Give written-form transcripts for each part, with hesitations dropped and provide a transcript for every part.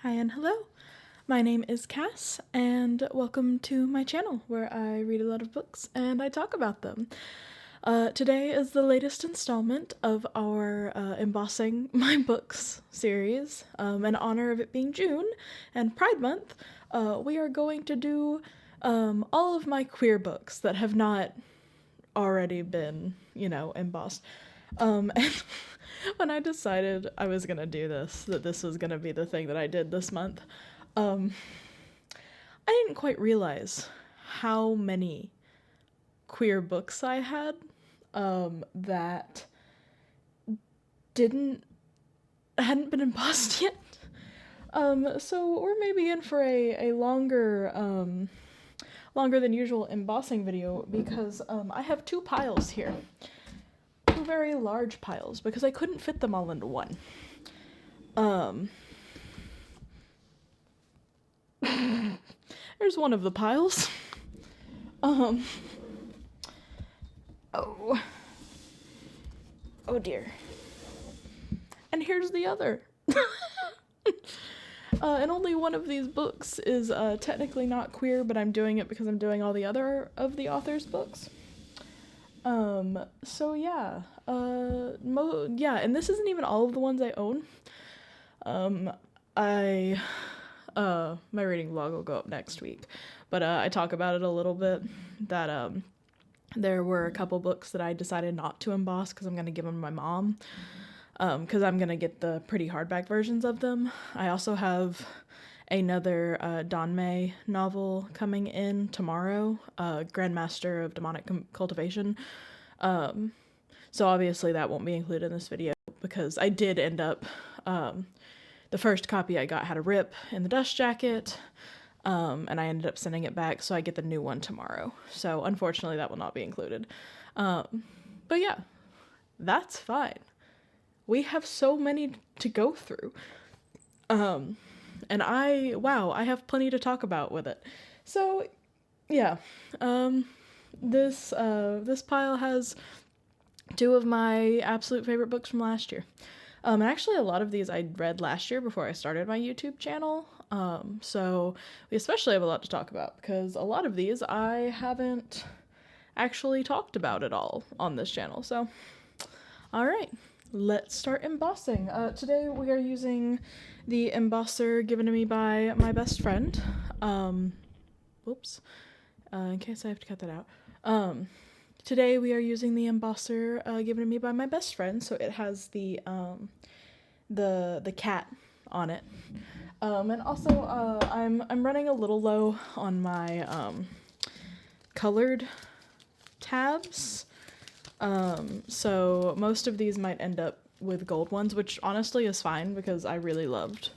Hi and hello. My name is Cass, and welcome to my channel where I read a lot of books and I talk about them. Today is the latest installment of our Embossing My Books series. In honor of it being June and Pride Month, we are going to do all of my queer books that have not already been, embossed. And when I decided I was gonna do this, that this was gonna be the thing that I did this month, I didn't quite realize how many queer books I had that hadn't been embossed yet. So we're maybe in for a longer than usual embossing video because I have two piles here. Two very large piles because I couldn't fit them all into one. There's one of the piles. Oh dear. And here's the other. And only one of these books is technically not queer, but I'm doing it because I'm doing all the other of the author's books. So yeah. And this isn't even all of the ones I own. My reading vlog will go up next week, but I talk about it a little bit, that there were a couple books that I decided not to emboss because I'm going to give them to my mom, because I'm going to get the pretty hardback versions of them. I also have another Don May novel coming in tomorrow, Grandmaster of Demonic Cultivation. So obviously that won't be included in this video because I did end up, the first copy I got had a rip in the dust jacket, and I ended up sending it back, so I get the new one tomorrow. So unfortunately that will not be included. But yeah, that's fine. We have so many to go through. And I have plenty to talk about with it. So yeah, this pile has two of my absolute favorite books from last year. And actually a lot of these I read last year before I started my YouTube channel. So we especially have a lot to talk about because a lot of these I haven't actually talked about at all on this channel. So, all right, let's start embossing. Today we are using the embosser given to me by my best friend. Whoops. In case I have to cut that out. Today we are using the embosser given to me by my best friend, so it has the cat on it. And also I'm running a little low on my colored tabs. So most of these might end up with gold ones, which honestly is fine because I really loved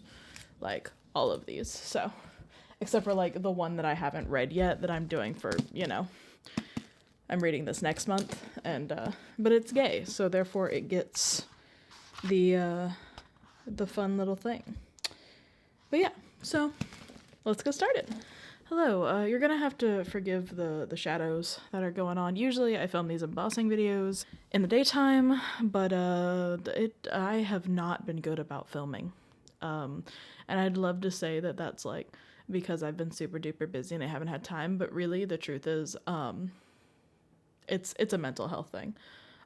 like all of these. So except for like the one that I haven't read yet that I'm doing for, I'm reading this next month, and but it's gay, so therefore it gets the fun little thing. But yeah, so let's get started. Hello, you're gonna have to forgive the shadows that are going on. Usually I film these embossing videos in the daytime, but I have not been good about filming. And I'd love to say that that's like because I've been super duper busy and I haven't had time, but really the truth is it's a mental health thing.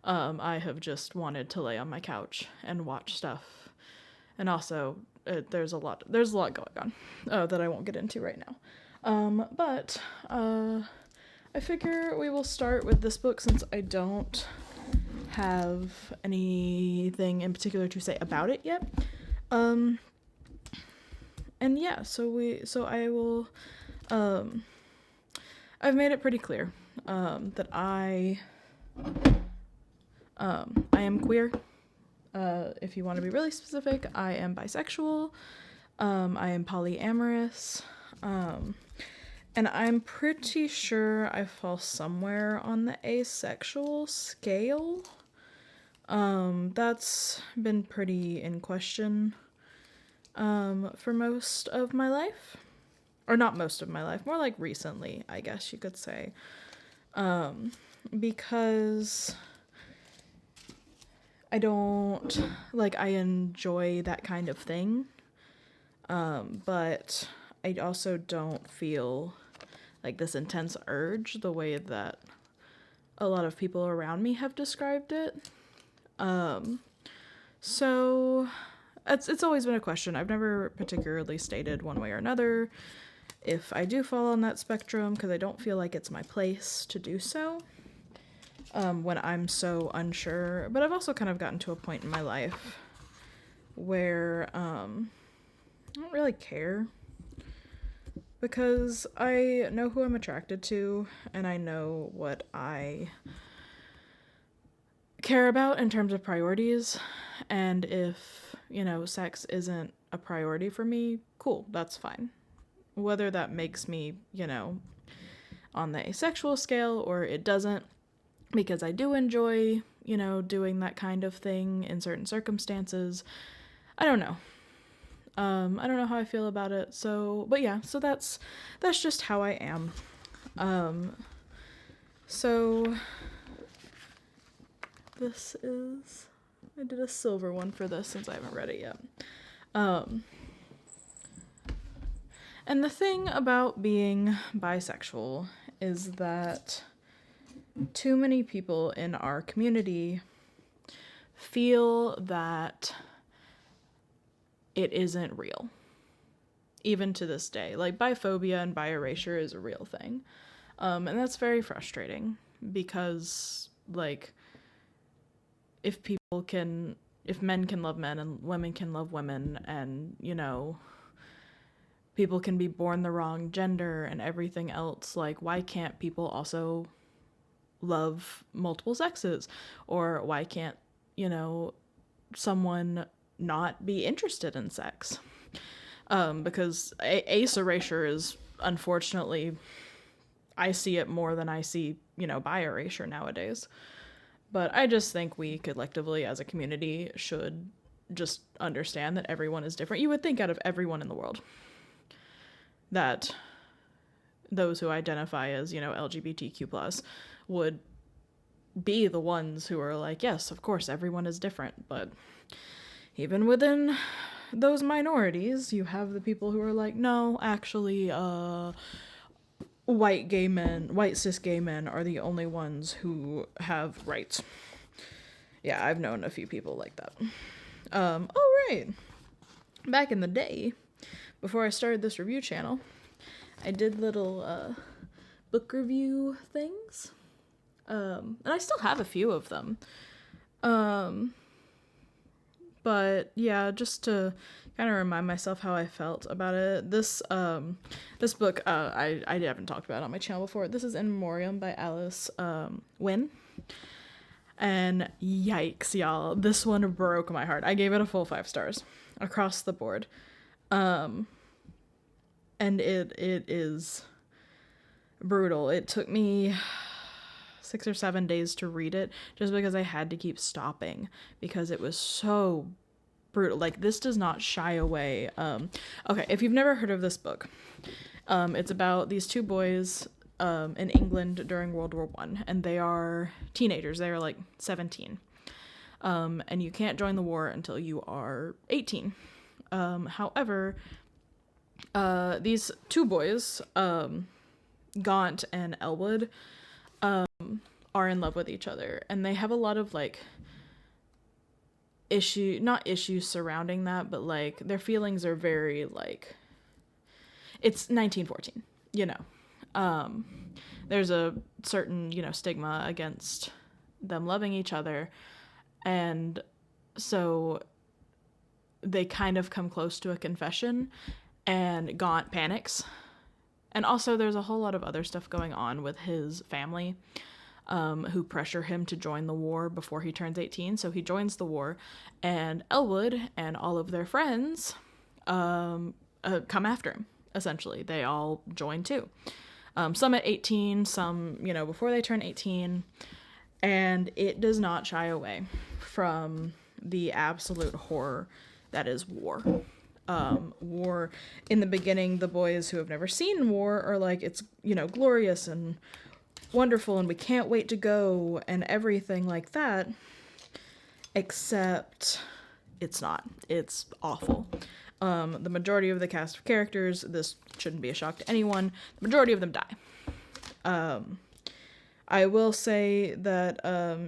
I have just wanted to lay on my couch and watch stuff, and also there's a lot going on that I won't get into right now. But I figure we will start with this book since I don't have anything in particular to say about it yet. And yeah, so I will. I've made it pretty clear that I am queer. If you want to be really specific, I am bisexual. I am polyamorous. And I'm pretty sure I fall somewhere on the asexual scale. That's been pretty in question for most of my life. Or not most of my life, more like recently, I guess you could say. Because I enjoy that kind of thing. But I also don't feel like this intense urge the way that a lot of people around me have described it. So it's always been a question. I've never particularly stated one way or another if I do fall on that spectrum, because I don't feel like it's my place to do so when I'm so unsure. But I've also kind of gotten to a point in my life where I don't really care, because I know who I'm attracted to and I know what I care about in terms of priorities. And if, sex isn't a priority for me, cool, that's fine. Whether that makes me, on the asexual scale or it doesn't, because I do enjoy, doing that kind of thing in certain circumstances. I don't know. I don't know how I feel about it. So that's just how I am. So this is, I did a silver one for this since I haven't read it yet. And the thing about being bisexual is that too many people in our community feel that it isn't real. Even to this day. Like, biphobia and bi-erasure is a real thing. And that's very frustrating because, like, if men can love men and women can love women and, people can be born the wrong gender and everything else, like, why can't people also love multiple sexes? Or why can't, someone not be interested in sex? Because ace erasure is, unfortunately, I see it more than I see, bi erasure nowadays. But I just think we collectively as a community should just understand that everyone is different. You would think out of everyone in the world that those who identify as, LGBTQ+ would be the ones who are like, yes, of course, everyone is different. But even within those minorities, you have the people who are like, no, actually, white cis gay men are the only ones who have rights. Yeah, I've known a few people like that. Right. Back in the day, before I started this review channel, I did little book review things. And I still have a few of them. But yeah, just to kind of remind myself how I felt about it. This book, I haven't talked about it on my channel before. This is In Memoriam by Alice Wynne. And yikes, y'all. This one broke my heart. I gave it a full 5 stars across the board. And it is brutal. It took me 6 or 7 days to read it just because I had to keep stopping because it was so brutal. Like, this does not shy away. Okay, if you've never heard of this book, it's about these 2 boys in England during World War I, and they are teenagers. They are like 17. And you can't join the war until you are 18. However, these 2 boys, Gaunt and Elwood, are in love with each other, and they have a lot of like not issues surrounding that, but like their feelings are very like, it's 1914, there's a certain, stigma against them loving each other, and so they kind of come close to a confession, and Gaunt panics. And also there's a whole lot of other stuff going on with his family, who pressure him to join the war before he turns 18. So he joins the war, and Elwood and all of their friends come after him, essentially. They all join too. Some at 18, some, before they turn 18. And it does not shy away from the absolute horror that is war. War, in the beginning, the boys who have never seen war are like, it's, glorious and wonderful and we can't wait to go and everything like that, except it's not. It's awful. The majority of the cast of characters, this shouldn't be a shock to anyone, the majority of them die. I will say that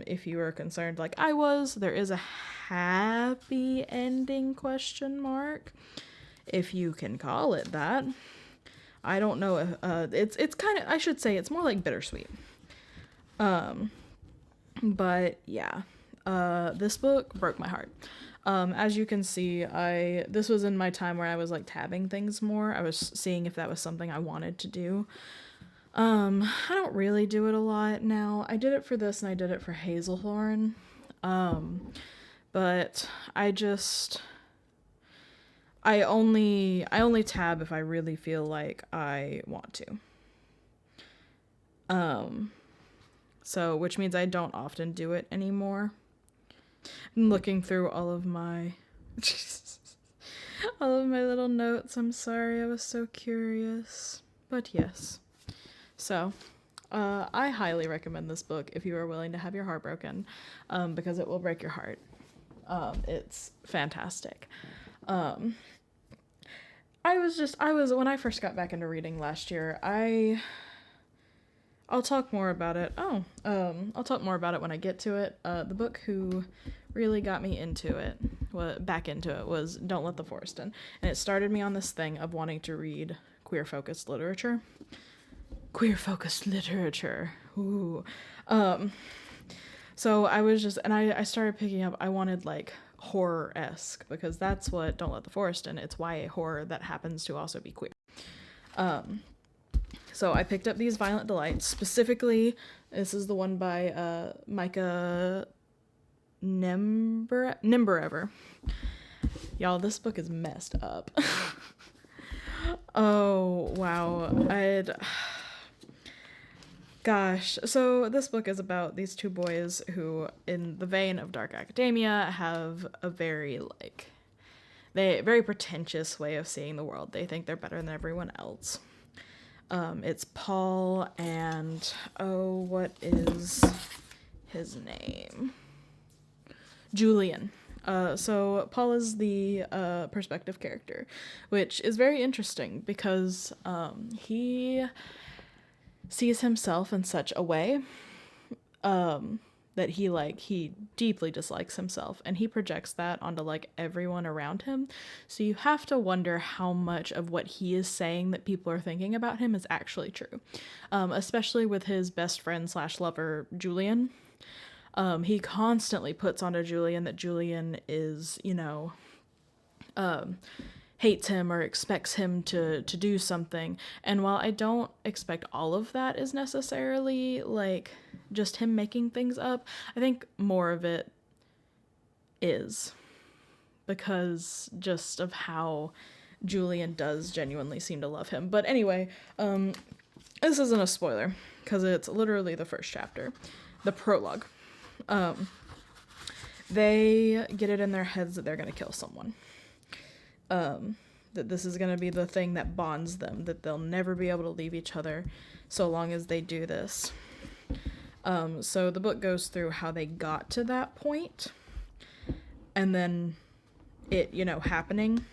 if you are concerned like I was, there is a happy ending question mark, if you can call it that. I don't know if it's kind of, I should say it's more like bittersweet. But yeah, this book broke my heart. As you can see, this was in my time where I was like tabbing things more. I was seeing if that was something I wanted to do. I don't really do it a lot now. I did it for this and I did it for Hazelthorn. But I only tab if I really feel like I want to. So which means I don't often do it anymore. I'm looking through all of my little notes. I'm sorry, I was so curious. But yes. So, I highly recommend this book if you are willing to have your heart broken, because it will break your heart. It's fantastic. When I first got back into reading last year, I'll talk more about it. I'll talk more about it when I get to it. The book who really got me back into it was Don't Let the Forest In. And it started me on this thing of wanting to read queer-focused literature. Ooh. So I was just, and I started picking up, I wanted like horror-esque, because that's what Don't Let the Forest In. It's YA horror that happens to also be queer. So I picked up these Violent Delights. Specifically, this is the one by Micah Nimberever. Y'all, this book is messed up. Oh, wow. Gosh, so this book is about these two boys who, in the vein of dark academia, have a very pretentious way of seeing the world. They think they're better than everyone else. It's Paul and, what is his name? Julian. So Paul is the perspective character, which is very interesting because he sees himself in such a way that he deeply dislikes himself, and he projects that onto like everyone around him. So you have to wonder how much of what he is saying that people are thinking about him is actually true, especially with his best friend / lover Julian. He constantly puts onto Julian that Julian is, hates him or expects him to do something. And while I don't expect all of that is necessarily like just him making things up, I think more of it is because just of how Julian does genuinely seem to love him. But anyway, this isn't a spoiler because it's literally the first chapter, the prologue. They get it in their heads that they're going to kill someone. That this is going to be the thing that bonds them, that they'll never be able to leave each other so long as they do this. So the book goes through how they got to that point, and then it, happening,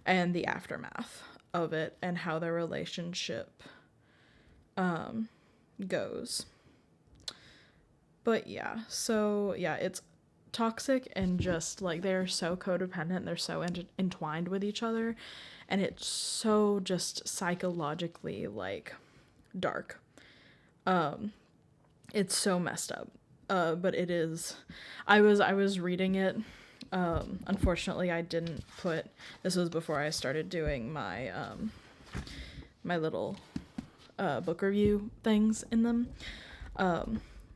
and the aftermath of it, and how their relationship goes. But yeah, so yeah, it's toxic and just like they're so codependent, they're so entwined with each other, and it's so just psychologically like dark. It's so messed up. But it is. I was reading it. Unfortunately, I didn't put. This was before I started doing my my little book review things in them.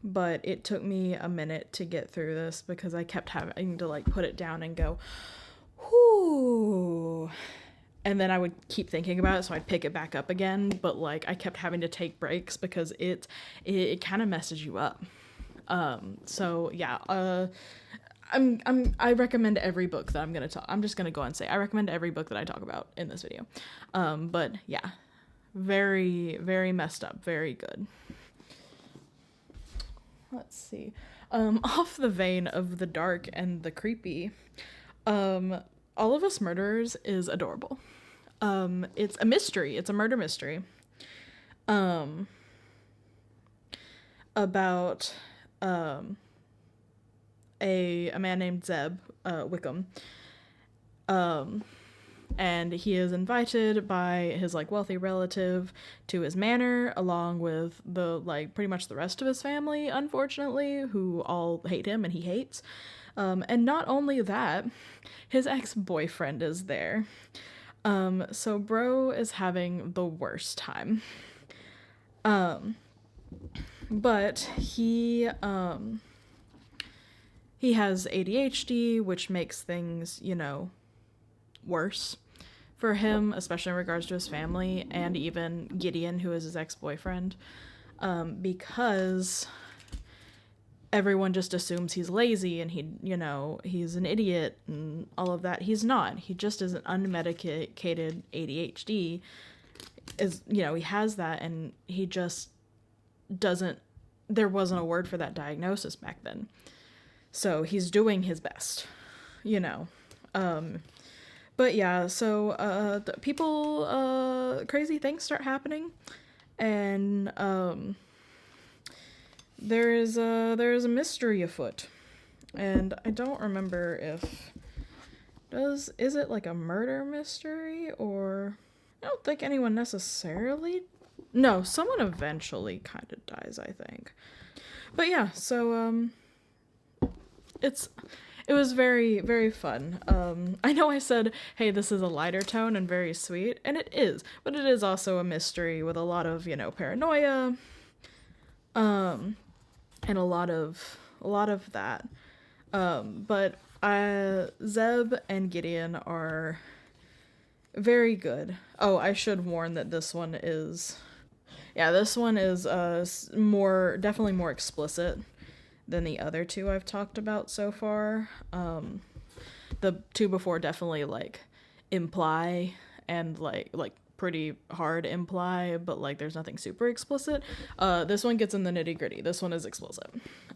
But it took me a minute to get through this because I kept having to like put it down and go, whoo. And then I would keep thinking about it, so I'd pick it back up again. But like I kept having to take breaks because it kind of messes you up. So yeah, I recommend every book that I'm just gonna go and say I recommend every book that I talk about in this video. But yeah, very, very messed up, very good. Let's see. Off the vein of the dark and the creepy, All of Us Murderers is adorable. It's a mystery. It's a murder mystery. About a man named Zeb Wickham. And he is invited by his like wealthy relative to his manor, along with the like pretty much the rest of his family, unfortunately, who all hate him and he hates. And not only that, his ex-boyfriend is there. So bro is having the worst time. But he has ADHD, which makes things, worse for him, especially in regards to his family, and even Gideon, who is his ex-boyfriend, because everyone just assumes he's lazy and he's an idiot and all of that. He's not. He just is an unmedicated ADHD. He has that, and he just doesn't, there wasn't a word for that diagnosis back then. So he's doing his best, But yeah, so crazy things start happening, and there is a mystery afoot, and I don't remember is it like a murder mystery, or I don't think anyone necessarily. No, someone eventually kind of dies, I think. But yeah, so it was very, very fun. I know I said, hey, this is a lighter tone and very sweet, and it is, but it is also a mystery with a lot of, paranoia, and a lot of that. But Zeb and Gideon are very good. Oh, I should warn that this one is definitely more explicit than the other two I've talked about so far. The two before definitely like imply and like pretty hard imply, but like there's nothing super explicit. This one gets in the nitty-gritty. This one is explicit.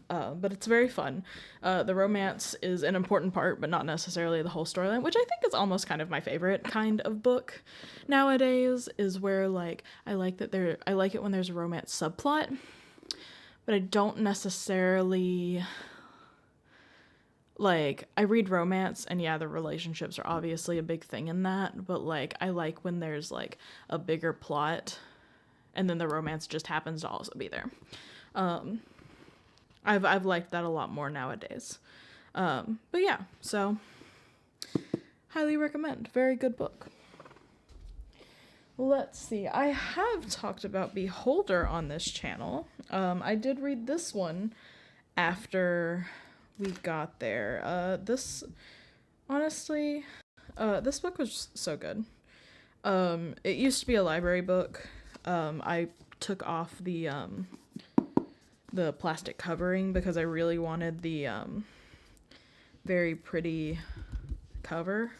But it's very fun. The romance is an important part, but not necessarily the whole storyline, which I think is almost kind of my favorite kind of book nowadays, is where like I like it when there's a romance subplot, but I don't necessarily like, I read romance, and yeah, the relationships are obviously a big thing in that, but like I like when there's like a bigger plot and then the romance just happens to also be there. I've liked that a lot more nowadays. But yeah, so highly recommend. Very good book. Let's see. I have talked about Beholder on this channel. I did read this one after we got there. This book was so good. It used to be a library book. I took off the plastic covering because I really wanted the very pretty cover.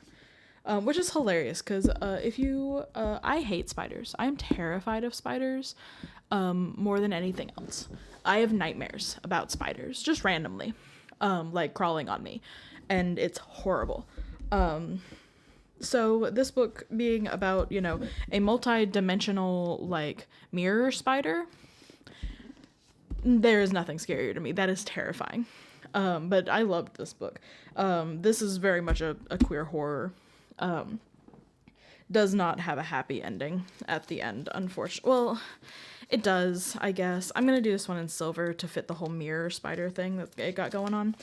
Which is hilarious because I hate spiders. I'm terrified of spiders more than anything else. I have nightmares about spiders, just randomly, like crawling on me, and it's horrible. So this book being about, a multi-dimensional, like, mirror spider, there is nothing scarier to me. That is terrifying. But I loved this book. This is very much a queer horror. Does not have a happy ending at the end, unfortunately. Well, it does, I guess. I'm gonna do this one in silver to fit the whole mirror spider thing that it got going on.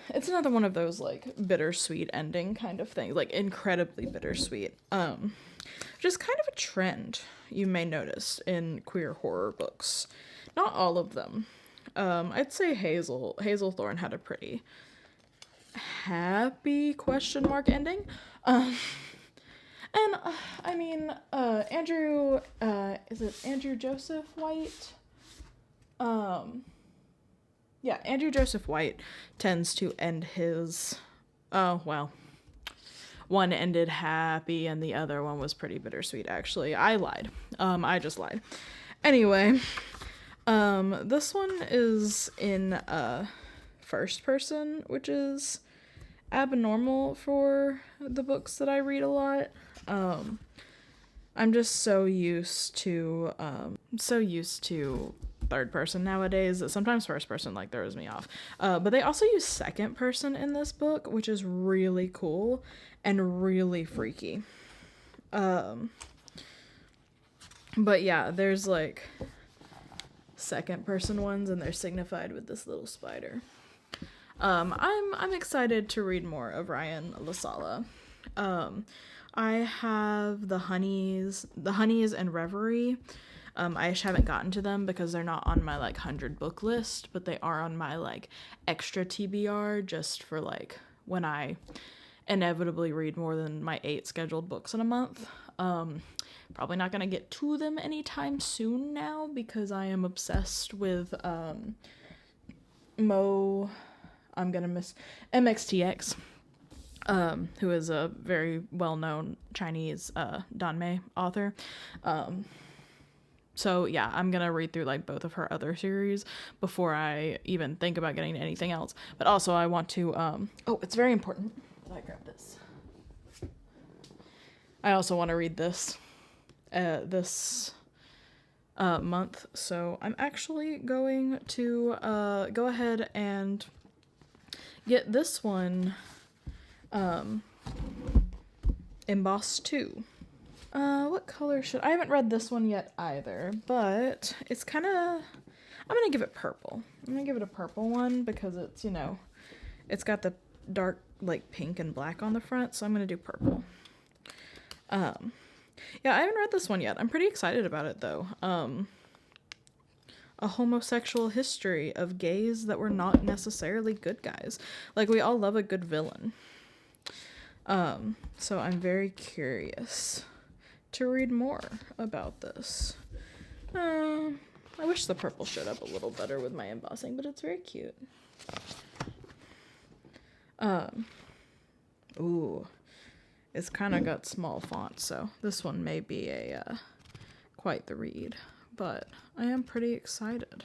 It's another one of those, like, bittersweet ending kind of things, like, incredibly bittersweet. Just kind of a trend you may notice in queer horror books. Not all of them. I'd say Hazel Thorne had a pretty happy question mark ending. Andrew, is it Andrew Joseph White? Yeah, Andrew Joseph White tends to end his, one ended happy and the other one was pretty bittersweet, actually. I lied. I just lied. Anyway, this one is in, first person, which is abnormal for the books that I read a lot. I'm just so used to third person nowadays that sometimes first person like throws me off. But they also use second person in this book, which is really cool and really freaky. But yeah, there's like second person ones and they're signified with this little spider. I'm excited to read more of Ryan LaSala. I have the Honeys and Reverie. I just haven't gotten to them because they're not on my like 100 book list, but they are on my like extra TBR just for like when I inevitably read more than my 8 scheduled books in a month. Probably not gonna get to them anytime soon now because I am obsessed with I'm gonna miss MXTX, who is a very well-known Chinese Danmei author. So yeah, I'm gonna read through like both of her other series before I even think about getting anything else. But also I want to it's very important that I grab this. I also want to read this month, so I'm actually going to go ahead and get this one embossed too. What color should I haven't read this one yet either, but it's kind of I'm gonna give it purple. I'm gonna give it a purple one because it's, you know, it's got the dark like pink and black on the front, so I'm gonna do purple. Yeah, I haven't read this one yet. I'm pretty excited about it though. A homosexual history of gays that were not necessarily good guys. Like, we all love a good villain. So I'm very curious to read more about this. I wish the purple showed up a little better with my embossing, but it's very cute. Ooh. It's kind of got small font, so this one may be a quite the read. But I am pretty excited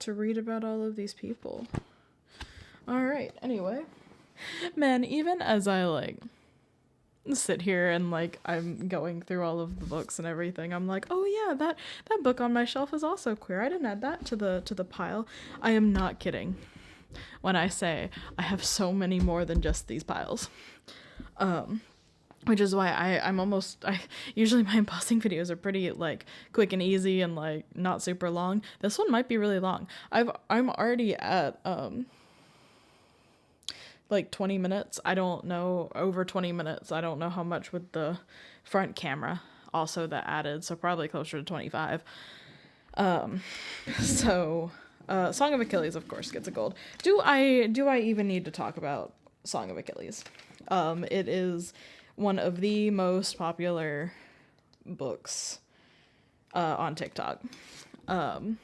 to read about all of these people. All right, anyway. Man, even as I like sit here and like I'm going through all of the books and everything, I'm like, oh yeah, that book on my shelf is also queer. I didn't add that to the pile. I am not kidding when I say I have so many more than just these piles. Which is why I usually my embossing videos are pretty like quick and easy and like not super long. This one might be really long. I'm already at like 20 minutes. I don't know, over 20 minutes. I don't know how much with the front camera also that added, so probably closer to 25. So Song of Achilles of course gets a gold. Do I even need to talk about Song of Achilles? It is one of the most popular books on TikTok. I'm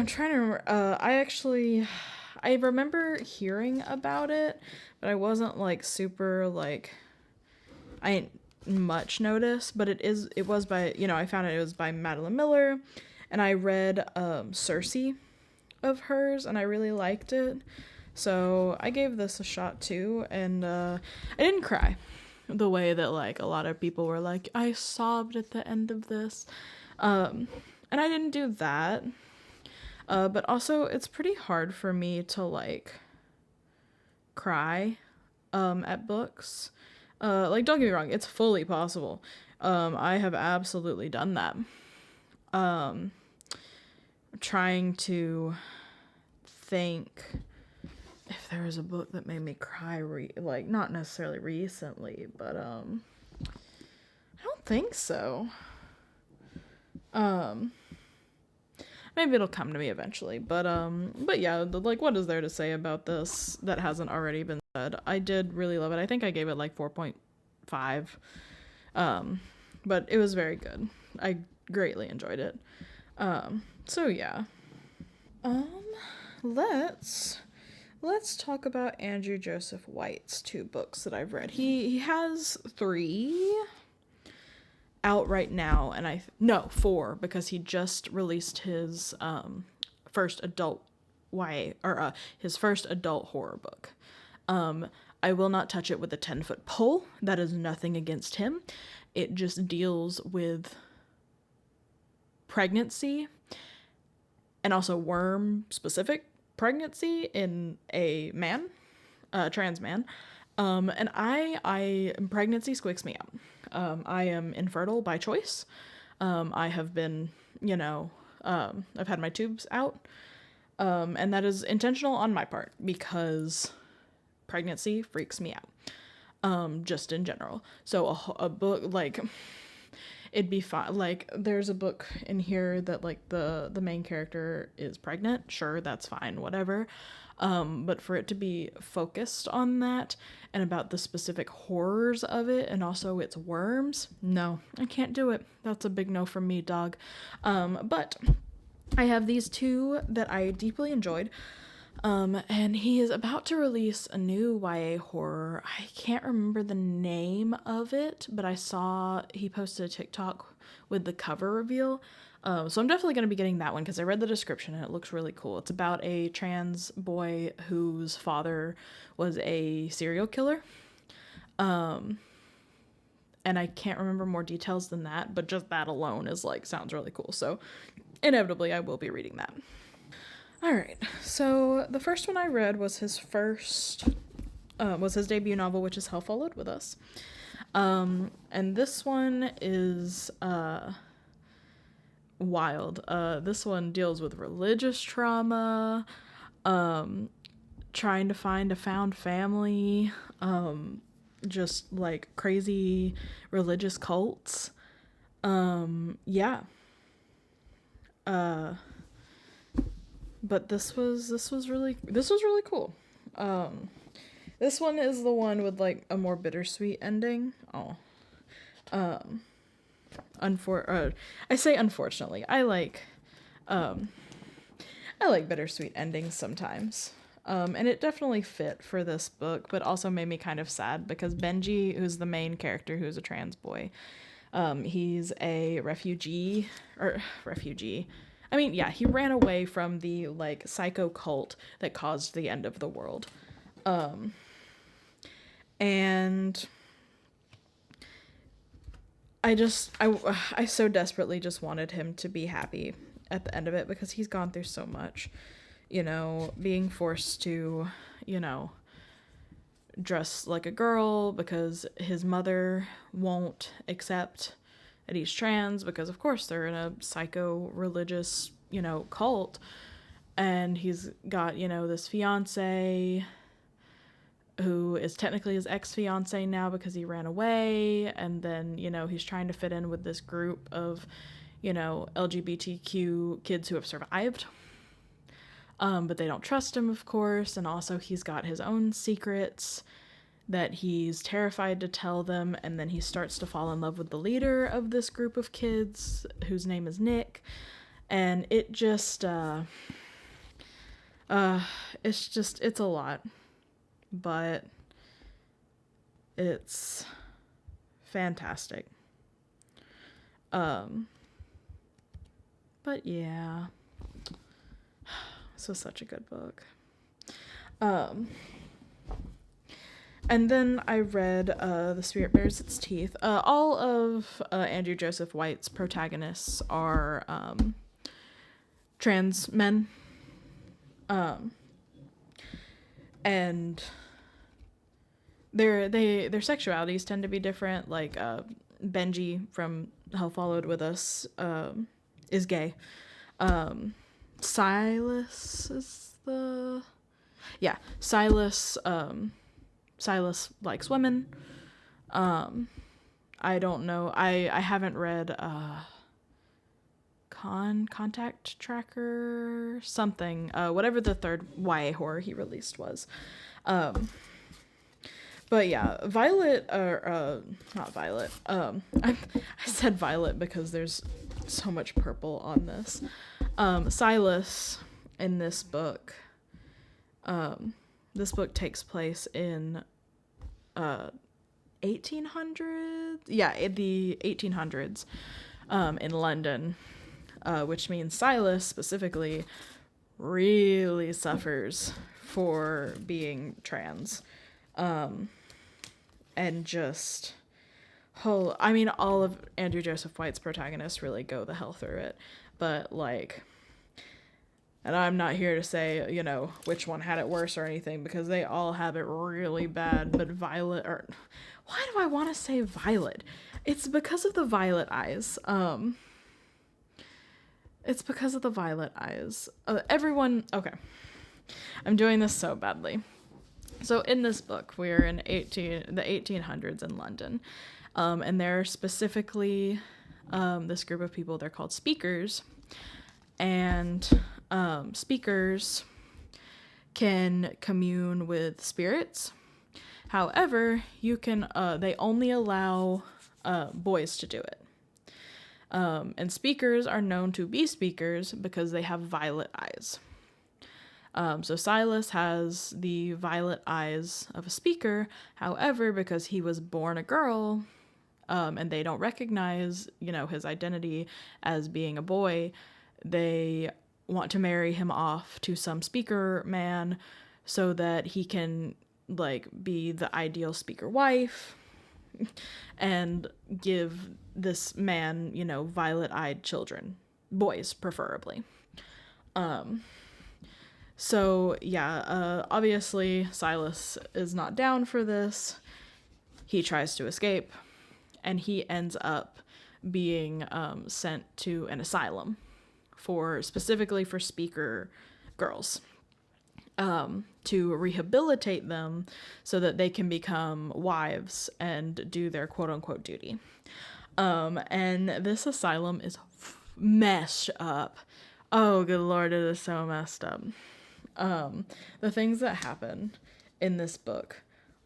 trying to remember. I remember hearing about it, but I wasn't like super like I didn't much notice. But it was by, you know, I found it was by Madeline Miller, and I read Circe of hers, and I really liked it. So I gave this a shot too, and I didn't cry the way that like a lot of people were like, I sobbed at the end of this. And I didn't do that. But also it's pretty hard for me to like cry at books. Like, don't get me wrong, it's fully possible. I have absolutely done that. Trying to think if there was a book that made me cry, like, not necessarily recently, but, I don't think so. Maybe it'll come to me eventually, but yeah, like, what is there to say about this that hasn't already been said? I did really love it. I think I gave it, like, 4.5, but it was very good. I greatly enjoyed it. So, yeah. Let's talk about Andrew Joseph White's 2 books that I've read. He has 3 out right now, and 4, because he just released his first adult YA, or his first adult horror book. I will not touch it with a 10-foot pole. That is nothing against him. It just deals with pregnancy and also worm-specific pregnancy in a man, a trans man. And pregnancy squeaks me out. I am infertile by choice. I have been, I've had my tubes out. And that is intentional on my part because pregnancy freaks me out. Just in general. So a book, like, it'd be fine. Like, there's a book in here that, like, the main character is pregnant. Sure, that's fine, whatever. But for it to be focused on that and about the specific horrors of it and also its worms, no, I can't do it. That's a big no from me, dog. But I have these two that I deeply enjoyed. And he is about to release a new YA horror. I can't remember the name of it, but I saw he posted a TikTok with the cover reveal. So I'm definitely going to be getting that one because I read the description and it looks really cool. It's about a trans boy whose father was a serial killer. And I can't remember more details than that, but just that alone is like, sounds really cool. So inevitably I will be reading that. All right, so the first one I read was his debut novel, which is Hell Followed With Us. And this one is wild. This one deals with religious trauma, trying to find a found family, just like crazy religious cults. Yeah. But this was really cool. This one is the one with like a more bittersweet ending. I say unfortunately. I like bittersweet endings sometimes. And it definitely fit for this book, but also made me kind of sad because Benji, who's the main character, who's a trans boy, he's a refugee. I mean, yeah, he ran away from the, like, psycho cult that caused the end of the world. And I so desperately just wanted him to be happy at the end of it because he's gone through so much, being forced to, dress like a girl because his mother won't accept that he's trans because of course they're in a psycho religious, cult, and he's got, this fiance who is technically his ex-fiance now because he ran away, and then, he's trying to fit in with this group of, LGBTQ kids who have survived. But they don't trust him, of course, and also he's got his own secrets that he's terrified to tell them, and then he starts to fall in love with the leader of this group of kids, whose name is Nick, and it just, it's a lot, but it's fantastic. But yeah, this was such a good book. And then I read The Spirit Bares Its Teeth. All of Andrew Joseph White's protagonists are trans men. And their sexualities tend to be different. Like Benji from Hell Followed With Us is gay. Silas is the... Yeah, Silas likes women. I don't know. I haven't read Contact Tracker something. Whatever the third YA horror he released was. But yeah, Violet, or not Violet. I said Violet because there's so much purple on this. Silas in this book. This book takes place in 1800s. Yeah, in the 1800s, in London, which means Silas specifically really suffers for being trans. And just, oh, I mean, all of Andrew Joseph White's protagonists really go the hell through it. But, like, and I'm not here to say, you know, which one had it worse or anything, because they all have it really bad. But Violet, or why do I want to say Violet? It's because of the violet eyes. It's because of the violet eyes. Everyone, okay. I'm doing this so badly. So in this book, we're in the 1800s in London. And they're specifically this group of people, they're called speakers. And speakers can commune with spirits. However, they only allow boys to do it. And speakers are known to be speakers because they have violet eyes. So Silas has the violet eyes of a speaker. However, because he was born a girl, and they don't recognize, you know, his identity as being a boy, they want to marry him off to some speaker man so that he can, like, be the ideal speaker wife and give this man, you know, violet-eyed children, boys preferably. So yeah, obviously Silas is not down for this. He tries to escape, and he ends up being sent to an asylum specifically for speaker girls, to rehabilitate them so that they can become wives and do their quote-unquote duty. And this asylum is messed up. Oh, good Lord, it is so messed up. The things that happen in this book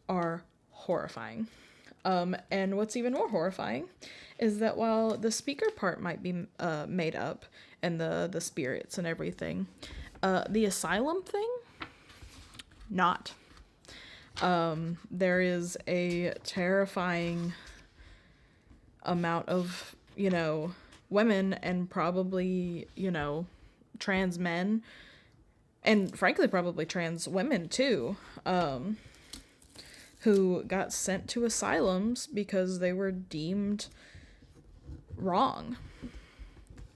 are horrifying. And what's even more horrifying is that while the speaker part might be made up and the spirits and everything, the asylum thing, not. There is a terrifying amount of, you know, women and probably, you know, trans men, and frankly probably trans women too, who got sent to asylums because they were deemed wrong.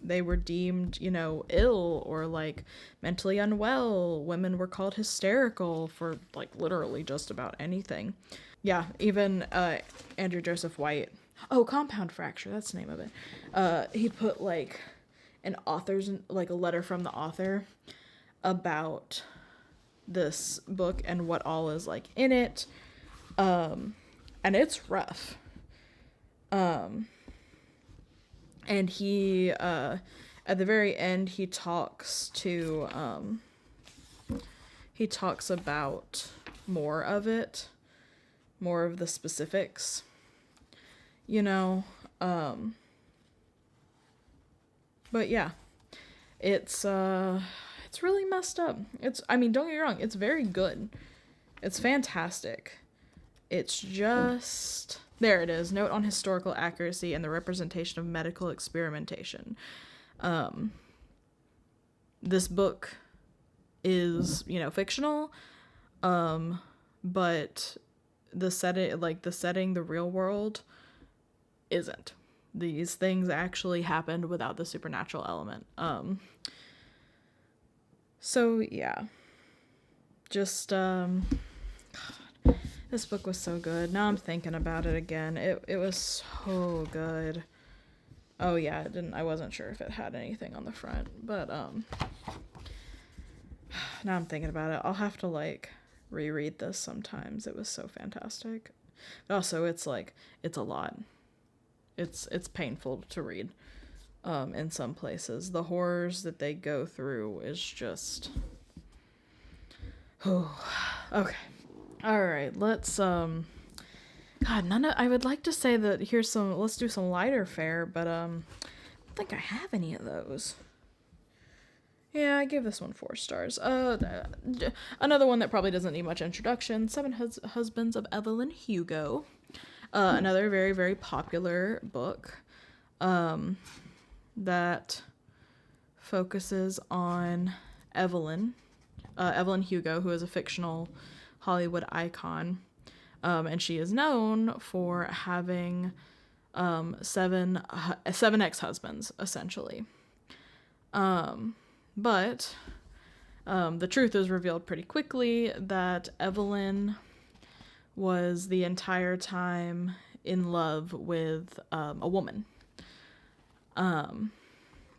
They were deemed, you know, ill or, like, mentally unwell. Women were called hysterical for, like, literally just about anything. Yeah, even Andrew Joseph White. Oh, Compound Fracture, that's the name of it. He put, like, a letter from the author about this book and what all is, like, in it. And it's rough. And he, at the very end, he talks about more of it, more of the specifics, you know, but yeah, it's really messed up. I mean, don't get me wrong, it's very good. It's fantastic. It's just, there it is, note on historical accuracy and the representation of medical experimentation. This book is, you know, fictional, but the setting, the real world isn't. These things actually happened without the supernatural element. So yeah, just, God, this book was so good. Now I'm thinking about it again. It was so good. Oh yeah, I wasn't sure if it had anything on the front, but now I'm thinking about it. I'll have to, like, reread this sometimes. It was so fantastic. But also it's a lot. It's painful to read. In some places, the horrors that they go through is just, oh, okay. All right, let's, God, I would like to say that let's do some lighter fare, but, I don't think I have any of those. Yeah, I gave this one 4 stars. Another one that probably doesn't need much introduction, Seven Husbands of Evelyn Hugo. Another very, very popular book, that focuses on Evelyn Hugo, who is a fictional Hollywood icon. And she is known for having seven ex-husbands, essentially. But the truth is revealed pretty quickly that Evelyn was the entire time in love with a woman.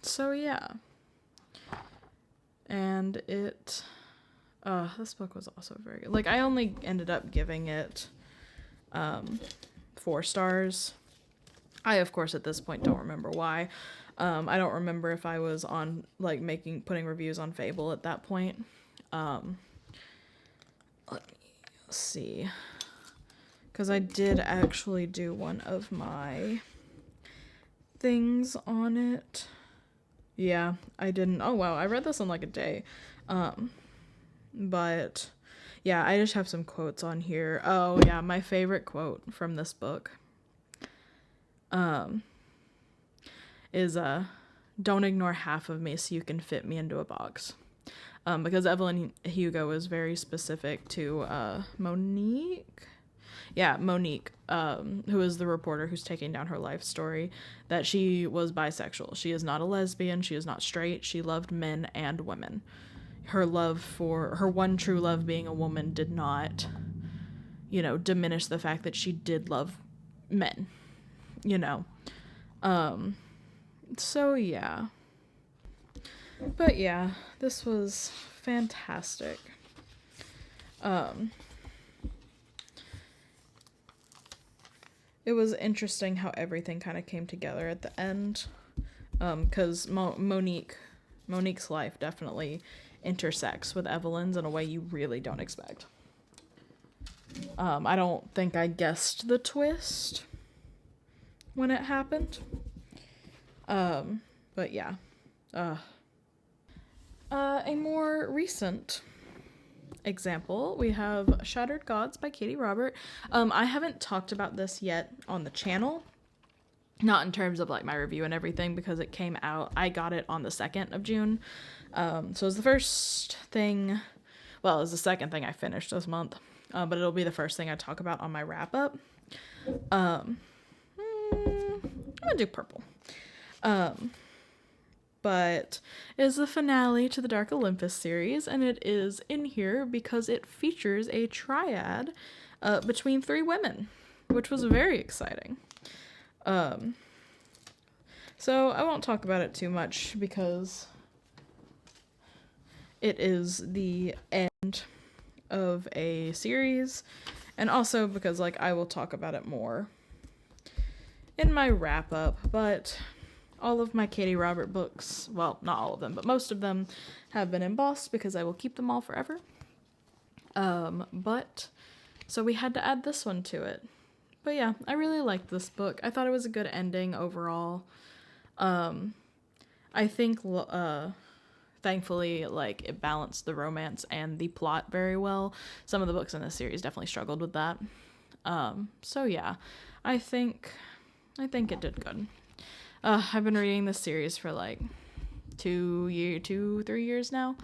So yeah. And it this book was also very good. Like, I only ended up giving it 4 stars. I, of course, at this point don't remember why. I don't remember if I was on, like, putting reviews on Fable at that point. Let me see. Because I did actually do one of my things on it. Yeah, I didn't. Oh, wow. I read this in, like, a day. But, yeah, I just have some quotes on here. Oh, yeah, my favorite quote from this book is don't ignore half of me so you can fit me into a box. Because Evelyn Hugo is very specific to Monique. Yeah, Monique, who is the reporter who's taking down her life story, that she was bisexual. She is not a lesbian. She is not straight. She loved men and women. Her one true love being a woman did not, diminish the fact that she did love men, So, yeah. But, yeah, this was fantastic. It was interesting how everything kind of came together at the end. Because Monique's life definitely intersects with Evelyn's in a way you really don't expect. I don't think I guessed the twist when it happened. But yeah. A more recent example, we have Shattered Gods by Katie Robert. I haven't talked about this yet on the channel. Not in terms of, like, my review and everything, because it came out, I got it on the 2nd of June. So it was the first thing, well, it was the second thing I finished this month. But it'll be the first thing I talk about on my wrap-up. I'm gonna do purple. But it is the finale to the Dark Olympus series, and it is in here because it features a triad between 3 women, which was very exciting. So I won't talk about it too much because it is the end of a series, and also because, like, I will talk about it more in my wrap-up. But all of my Katie Robert books, well, not all of them, but most of them have been embossed because I will keep them all forever. But so we had to add this one to it. But yeah, I really liked this book. I thought it was a good ending overall. I think, thankfully, like, it balanced the romance and the plot very well. Some of the books in this series definitely struggled with that. So yeah, I think it did good. I've been reading this series for like 3 years now.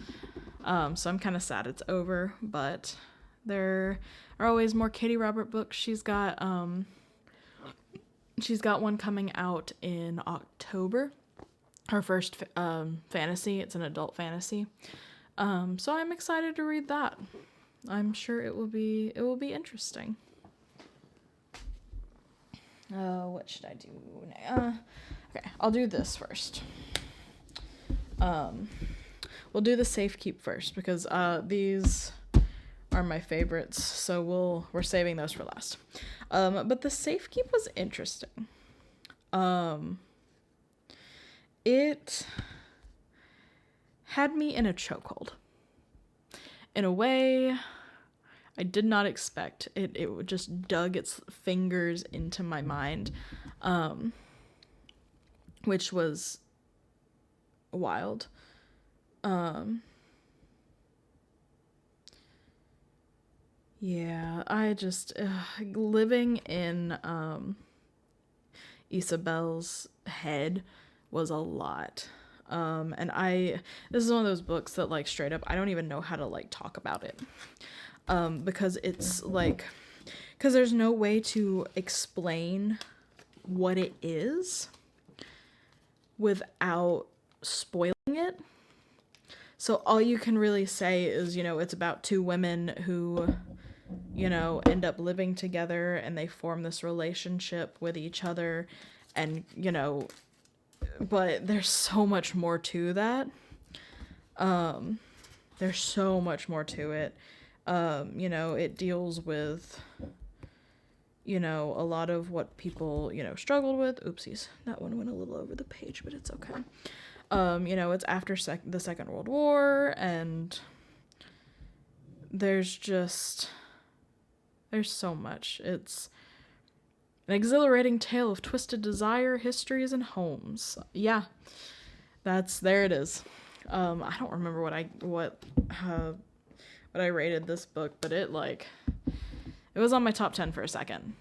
So I'm kind of sad it's over, but there are always more Katie Robert books. She's got one coming out in October. Her first fantasy. It's an adult fantasy. So I'm excited to read that. I'm sure it will be interesting. What should I do now? Okay, I'll do this first. We'll do the safe keep first because these are my favorites, so we're saving those for last. But the safe keep was interesting. It had me in a chokehold. In a way I did not expect. It just dug its fingers into my mind, which was wild. Yeah, I just living in Isabel's head was a lot. And this is one of those books that, like, straight up I don't even know how to, like, talk about it. Because it's like because there's no way to explain what it is without spoiling it. So all you can really say is, it's about two women who, end up living together, and they form this relationship with each other, and, but there's so much more to that. There's so much more to it. It deals with, a lot of what people, struggled with. Oopsies. That one went a little over the page, but it's okay. It's after the Second World War, and there's so much. It's an exhilarating tale of twisted desire, histories, and homes. Yeah, there it is. I don't remember what I rated this book, but it was on my top 10 for a second.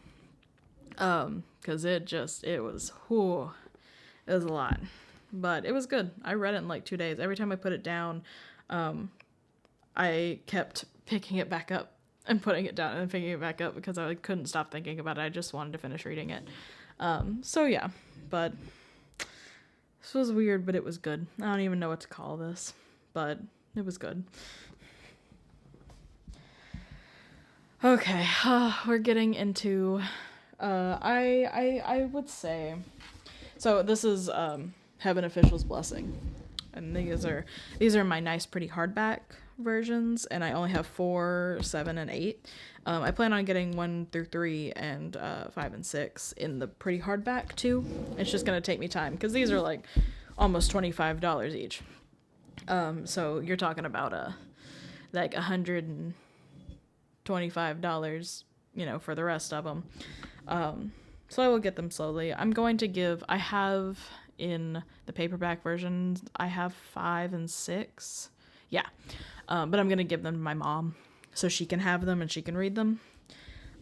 Cause it was a lot, but it was good. I read it in 2 days. Every time I put it down, I kept picking it back up and putting it down and picking it back up because I couldn't stop thinking about it. I just wanted to finish reading it. So yeah, but this was weird, but it was good. I don't even know what to call this, but it was good. Okay, we're getting into, I would say, so this is, Heaven Official's Blessing, and these are my nice, pretty hardback versions, and I only have 4, 7, and 8. I plan on getting 1 through 3 and 5 and 6 in the pretty hardback too. It's just gonna take me time because these are almost $25 each. So you're talking about $125, for the rest of them. So I will get them slowly. I have in the paperback versions, I have 5 and 6. Yeah. But I'm going to give them to my mom so she can have them and she can read them.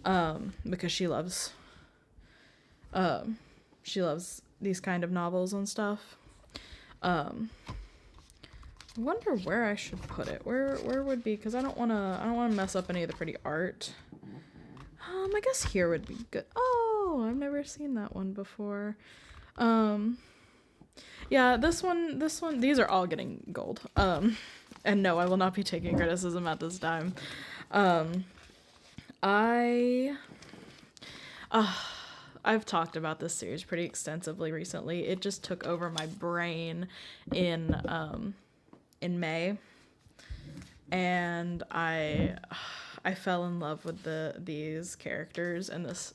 Because she loves these kind of novels and stuff. I wonder where I should put it. Where would be, because I don't want to mess up any of the pretty art. I guess here would be good. Oh, I've never seen that one before. Yeah, this one, these are all getting gold. And no, I will not be taking criticism at this time. I've talked about this series pretty extensively recently. It just took over my brain in May, and I fell in love with these characters and this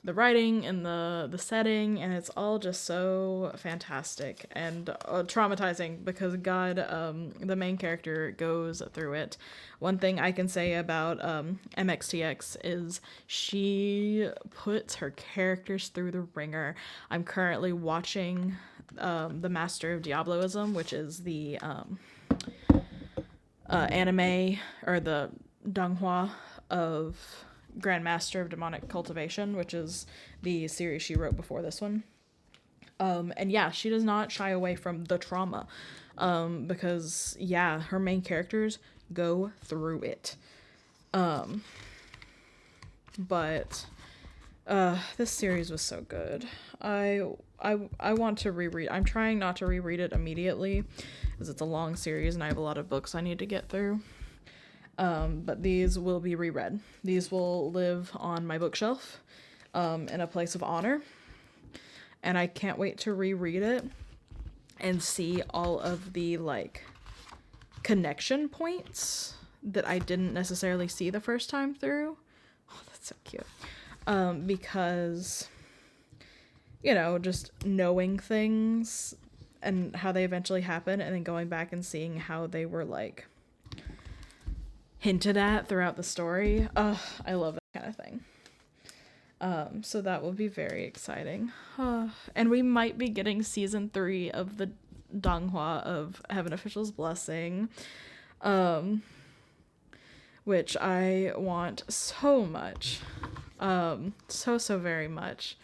the writing and the setting, and it's all just so fantastic and traumatizing because God, the main character goes through it. One thing I can say about MXTX is she puts her characters through the ringer. I'm currently watching The Master of Diabloism, which is the anime or the donghua of Grandmaster of Demonic Cultivation, which is the series she wrote before this one. And yeah, she does not shy away from the trauma, because yeah, her main characters go through it. But this series was so good. I want to reread. I'm trying not to reread it immediately because it's a long series and I have a lot of books I need to get through. But these will be reread. These will live on my bookshelf, in a place of honor. And I can't wait to reread it and see all of the connection points that I didn't necessarily see the first time through. Oh, that's so cute. Because, just knowing things and how they eventually happen, and then going back and seeing how they were hinted at throughout the story. I love that kind of thing. So that will be very exciting. And we might be getting season 3 of the donghua of Heaven Official's Blessing, which I want so much. So very much.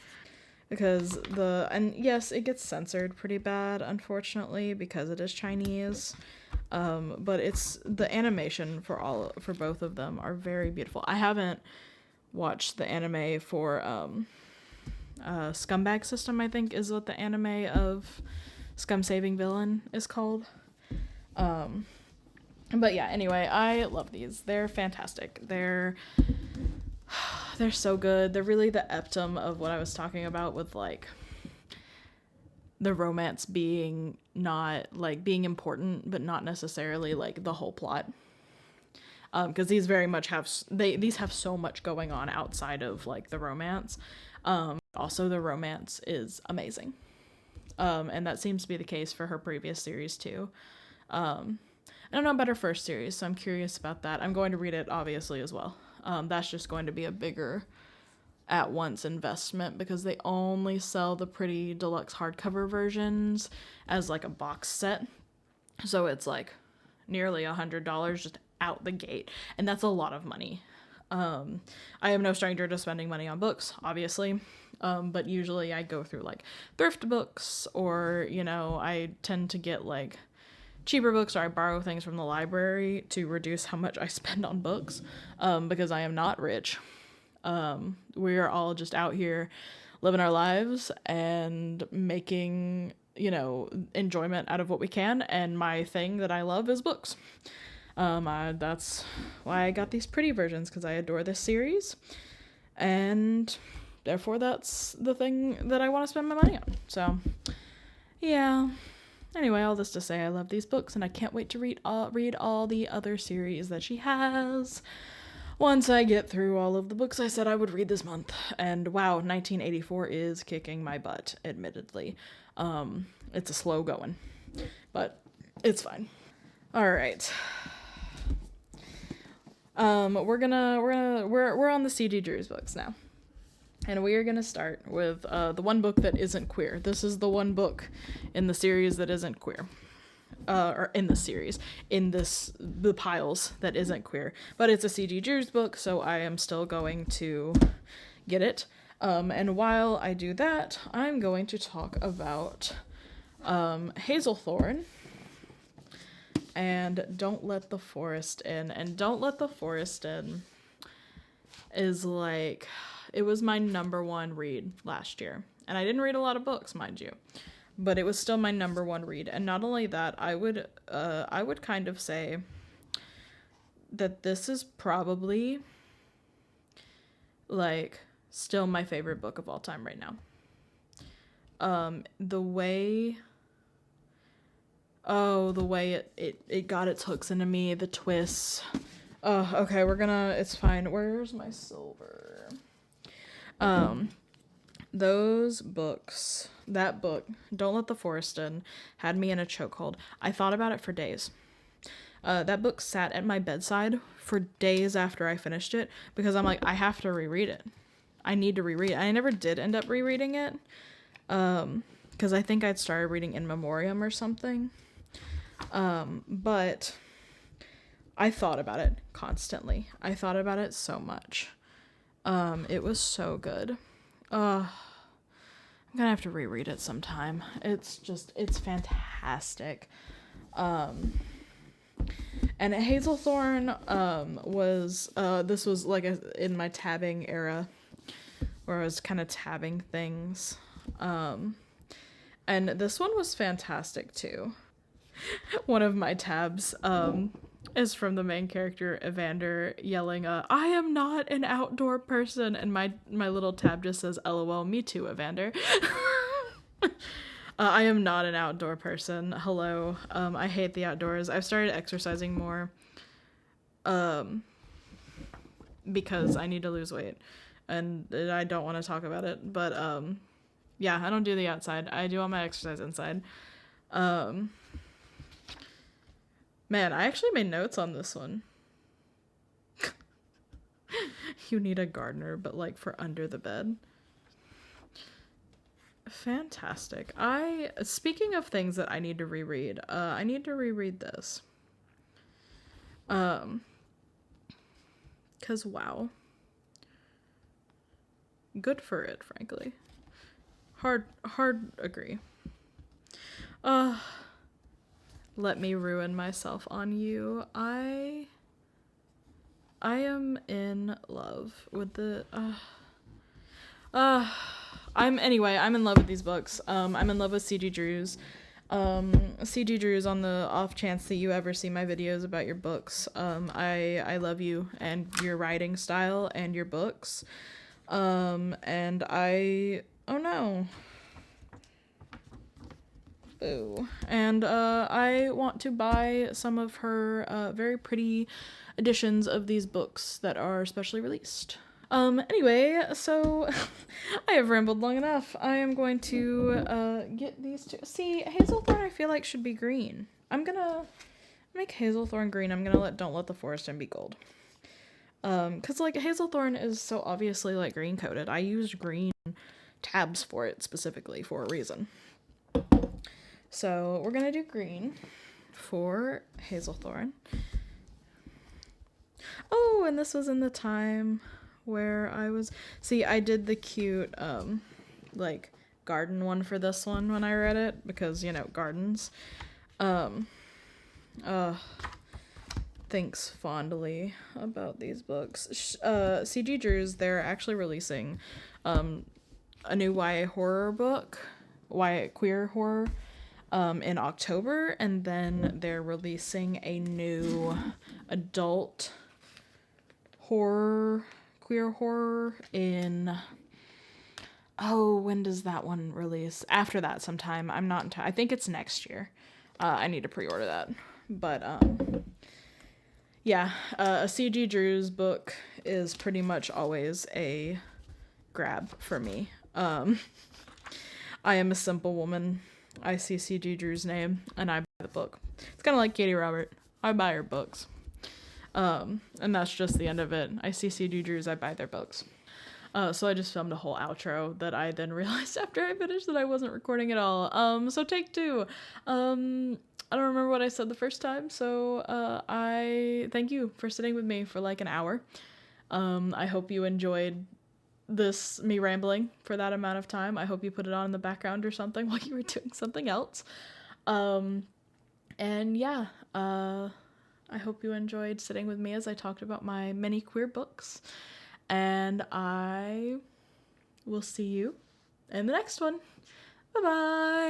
because and yes, it gets censored pretty bad, unfortunately, because it is Chinese. But it's the animation for both of them are very beautiful. I haven't watched the anime for Scumbag System, I think is what the anime of Scum Saving Villain is called. But yeah, anyway, I love these. They're fantastic. They're so good. They're really the epitome of what I was talking about with like the romance being not like being important, but not necessarily like the whole plot. Because these very much these have so much going on outside of like the romance. Also, the romance is amazing. And that seems to be the case for her previous series too. I don't know about her first series, so I'm curious about that. I'm going to read it obviously as well. That's just going to be a bigger at-once investment because they only sell the pretty deluxe hardcover versions as like a box set. So it's like nearly $100 just out the gate, and that's a lot of money. I am no stranger to spending money on books, obviously, but usually I go through like thrift books, or I tend to get like cheaper books, or I borrow things from the library to reduce how much I spend on books, because I am not rich. We are all just out here living our lives and making enjoyment out of what we can, and my thing that I love is books. That's why I got these pretty versions, because I adore this series, and therefore that's the thing that I want to spend my money on. So yeah, anyway, all this to say, I love these books, and I can't wait to read all the other series that she has once I get through all of the books I said I would read this month. And wow, 1984 is kicking my butt, admittedly. It's a slow going, but it's fine. All right. We're on the C.G. Drews books now. And we are going to start with the one book that isn't queer. This is the one book in the series that isn't queer. Or in the series, the piles that isn't queer. But it's a C.G. Drews book, so I am still going to get it. And while I do that, I'm going to talk about Hazelthorn and Don't Let the Forest In. And Don't Let the Forest In is like, it was my number one read last year. And I didn't read a lot of books, mind you, but it was still my number one read. And not only that, I would kind of say that this is probably like still my favorite book of all time right now. The way it got its hooks into me, the twists. Oh, okay, it's fine. Where's my silver? Those books, that book, Don't Let the Forest In, had me in a chokehold. I thought about it for days. That book sat at my bedside for days after I finished it, because I'm like, I have to reread it. I need to reread it. I never did end up rereading it, because I think I'd started reading In Memoriam or something. But I thought about it constantly. I thought about it so much. It was so good. I'm gonna have to reread it sometime. It's fantastic. And Hazelthorn this was like in my tabbing era, where I was kind of tabbing things. And this one was fantastic too. One of my tabs is from the main character Evander yelling, I am not an outdoor person, and my little tab just says, LOL, me too, Evander. I am not an outdoor person. Hello. I hate the outdoors. I've started exercising more because I need to lose weight, and I don't want to talk about it, but yeah, I don't do the outside. I do all my exercise inside. Man, I actually made notes on this one. You need a gardener, but like for under the bed. Fantastic. Speaking of things that I need to reread, I need to reread this. 'Cause wow. Good for it, frankly. hard agree. Let me ruin myself on you. I am in love with the I'm in love with these books. I'm in love with C.G. Drews. C.G. Drews, on the off chance that you ever see my videos about your books, I love you and your writing style and your books. And oh no. Boo. And I want to buy some of her very pretty editions of these books that are specially released. Anyway, so I have rambled long enough. I am going to get these two. See, Hazelthorn I feel like should be green. I'm gonna make Hazelthorn green. I'm gonna Don't Let the Forest End be gold. Cause like Hazelthorn is so obviously like green coated. I used green tabs for it specifically for a reason. So we're gonna do green for Hazelthorn. Oh, and this was in the time where I did the cute like garden one for this one when I read it, because gardens. Thinks fondly about these books. C.G. Drews, they're actually releasing a new YA horror book, YA queer horror, in October, and then they're releasing a new adult horror, queer horror in, when does that one release? After that sometime. I think it's next year. I need to pre-order that. But yeah, a C.G. Drews book is pretty much always a grab for me. I am a simple woman. I see C.G. Drew's name and I buy the book. It's kind of like Katie Robert. I buy her books. And that's just the end of it. I see C.G. Drews, I buy their books. So I just filmed a whole outro that I then realized after I finished that I wasn't recording at all. So take two. I don't remember what I said the first time, so I thank you for sitting with me for like an hour. I hope you enjoyed me rambling for that amount of time. I hope you put it on in the background or something while you were doing something else. And yeah, I hope you enjoyed sitting with me as I talked about my many queer books. And I will see you in the next one. Bye-bye.